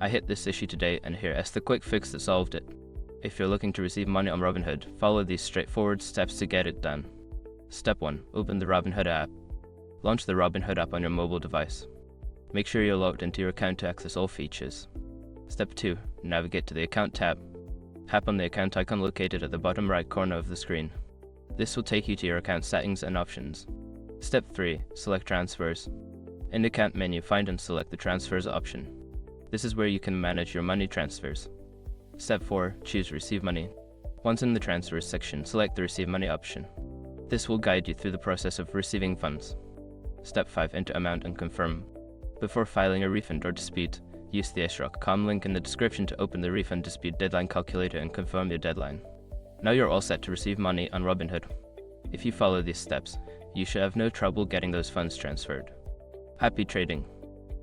I hit this issue today and here is the quick fix that solved it. If you're looking to receive money on Robinhood, follow these straightforward steps to get it done. Step 1. Open the Robinhood app. Launch the Robinhood app on your mobile device. Make sure you're logged into your account to access all features. Step 2. Navigate to the Account tab. Tap on the account icon located at the bottom right corner of the screen. This will take you to your account settings and options. Step 3. Select Transfers. In the account menu, find and select the Transfers option. This is where you can manage your money transfers. Step 4. Choose Receive Money. Once in the Transfers section, select the Receive Money option. This will guide you through the process of receiving funds. Step 5. Enter amount and confirm. Before filing a refund or dispute, use the s.com link in the description to open the refund dispute deadline calculator and confirm your deadline. Now you're all set to receive money on Robinhood. If you follow these steps, you should have no trouble getting those funds transferred. Happy trading!